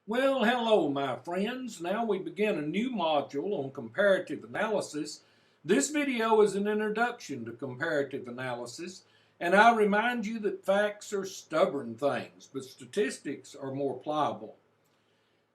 Well, hello, my friends. Now we begin a new module on comparative analysis. This video is an introduction to comparative analysis, and I remind you that facts are stubborn things, but statistics are more pliable.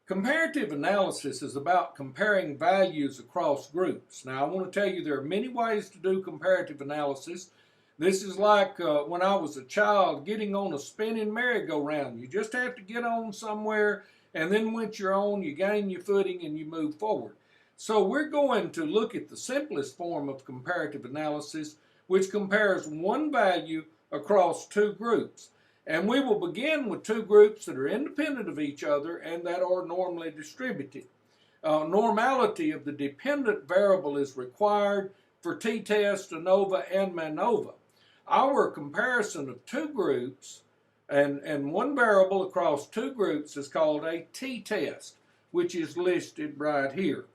Comparative analysis is about comparing values across groups. Now, I want to tell you there are many ways to do comparative analysis. This is like when I was a child getting on a spinning merry-go-round. You just have to get on somewhere, and then once you're on, you gain your footing and you move forward. So we're going to look at the simplest form of comparative analysis, which compares one value across two groups. And we will begin with two groups that are independent of each other and that are normally distributed. Normality of the dependent variable is required for t-test, ANOVA, and MANOVA. Our comparison of two groups and one variable across two groups is called a t-test, which is listed right here.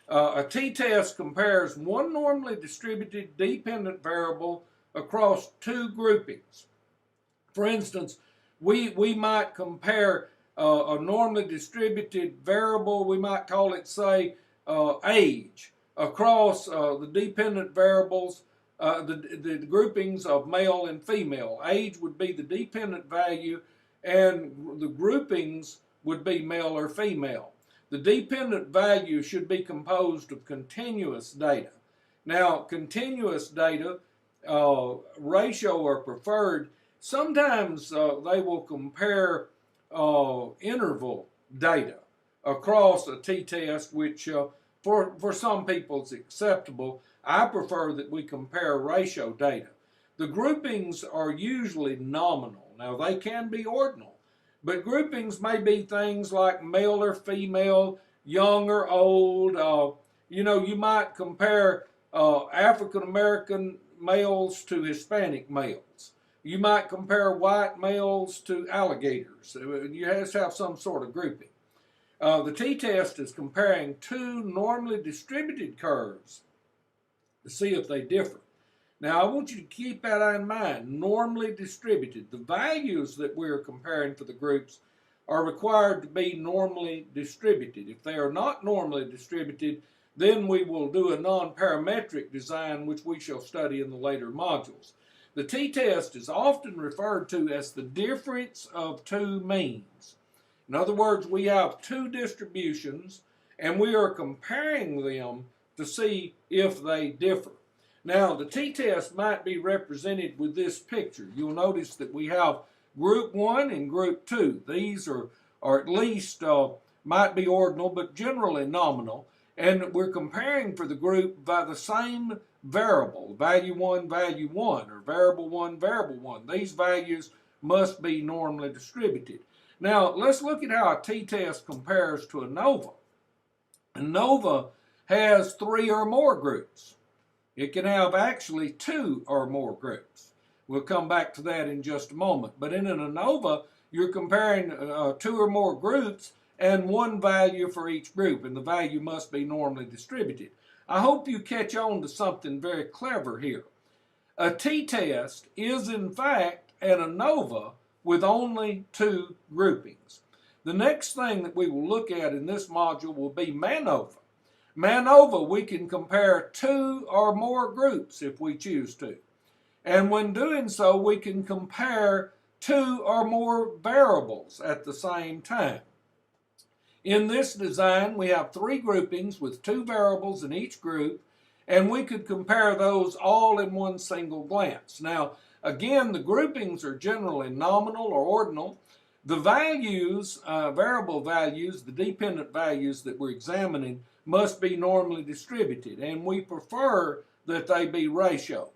A t-test compares one normally distributed dependent variable across two groupings. For instance, we might compare a normally distributed variable, we might call it, say, age, across the dependent variables, the groupings of male and female. Age would be the dependent value, and the groupings would be male or female. The dependent value should be composed of continuous data. Now, continuous data, ratio or preferred, sometimes they will compare interval data across a t-test, which for some people is acceptable. I prefer that we compare ratio data. The groupings are usually nominal. Now, they can be ordinal, but groupings may be things like male or female, young or old. You might compare African American males to Hispanic males. You might compare white males to alligators. You have to have some sort of grouping. The t-test is comparing two normally distributed curves to see if they differ. Now, I want you to keep that in mind. Normally distributed. The values that we're comparing for the groups are required to be normally distributed. If they are not normally distributed, then we will do a non-parametric design, which we shall study in the later modules. The t-test is often referred to as the difference of two means. In other words, we have two distributions, and we are comparing them to see if they differ. Now, the t-test might be represented with this picture. You'll notice that we have group 1 and group 2. These are at least, might be ordinal, but generally nominal. And we're comparing for the group by the same variable, value 1, or variable 1, variable 1. These values must be normally distributed. Now, let's look at how a t-test compares to ANOVA. ANOVA has 3 or more groups. It can have actually 2 or more groups. We'll come back to that in just a moment. But in an ANOVA, you're comparing 2 or more groups and one value for each group, and the value must be normally distributed. I hope you catch on to something very clever here. A t-test is in fact an ANOVA with only 2 groupings. The next thing that we will look at in this module will be MANOVA. MANOVA, we can compare 2 or more groups if we choose to. And when doing so, we can compare 2 or more variables at the same time. In this design, we have 3 groupings with 2 variables in each group, and we could compare those all in one single glance. Now, again, the groupings are generally nominal or ordinal. The values, variable values, the dependent values that we're examining must be normally distributed, and we prefer that they be ratio.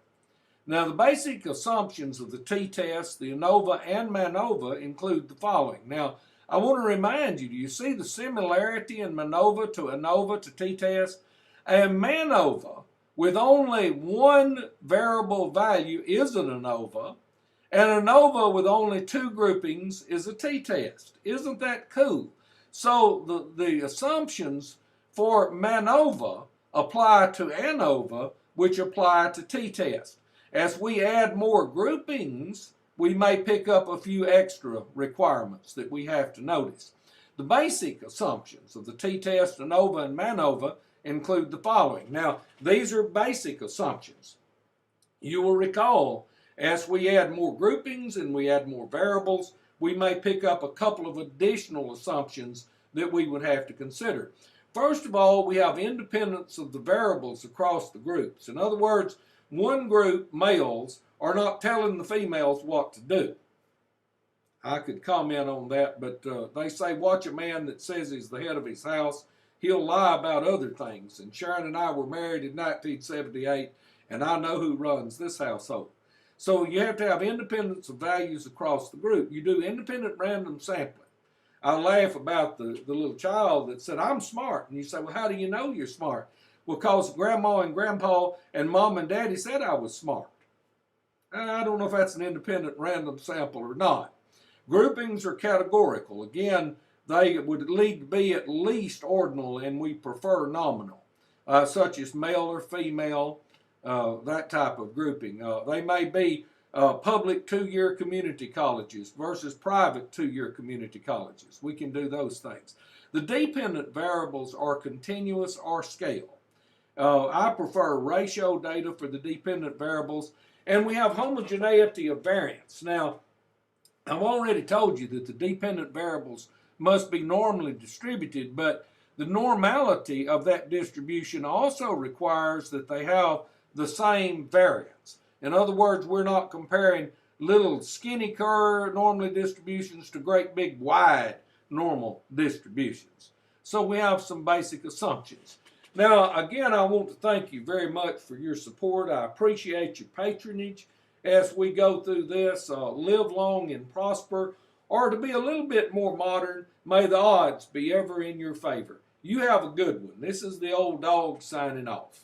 Now, the basic assumptions of the t-test, the ANOVA, and MANOVA include the following. Now, I want to remind you, do you see the similarity in MANOVA to ANOVA to t-test? And MANOVA, with only one variable value, is an ANOVA, and ANOVA with only 2 groupings is a t-test. Isn't that cool? So the assumptions for MANOVA apply to ANOVA, which apply to t-test. As we add more groupings, we may pick up a few extra requirements that we have to notice. The basic assumptions of the t-test, ANOVA, and MANOVA include the following. Now, these are basic assumptions. You will recall, as we add more groupings and we add more variables, we may pick up a couple of additional assumptions that we would have to consider. First of all, we have independence of the variables across the groups. In other words, one group, males, are not telling the females what to do. I could comment on that, but they say, watch a man that says he's the head of his house. He'll lie about other things. And Sharon and I were married in 1978, and I know who runs this household. So you have to have independence of values across the group. You do independent random sampling. I laugh about the little child that said, I'm smart. And you say, well, how do you know you're smart? Well, because Grandma and Grandpa and Mom and Daddy said I was smart. I don't know if that's an independent random sample or not. Groupings are categorical. Again, they would need to be at least ordinal, and we prefer nominal, such as male or female, that type of grouping. They may be public two-year community colleges versus private two-year community colleges. We can do those things. The dependent variables are continuous or scale. I prefer ratio data for the dependent variables, and we have homogeneity of variance. Now, I've already told you that the dependent variables must be normally distributed, but the normality of that distribution also requires that they have the same variance. In other words, we're not comparing little skinny curve normally distributions to great big wide normal distributions. So we have some basic assumptions. Now, again, I want to thank you very much for your support. I appreciate your patronage as we go through this. Live long and prosper, or to be a little bit more modern, may the odds be ever in your favor. You have a good one. This is the old dog signing off.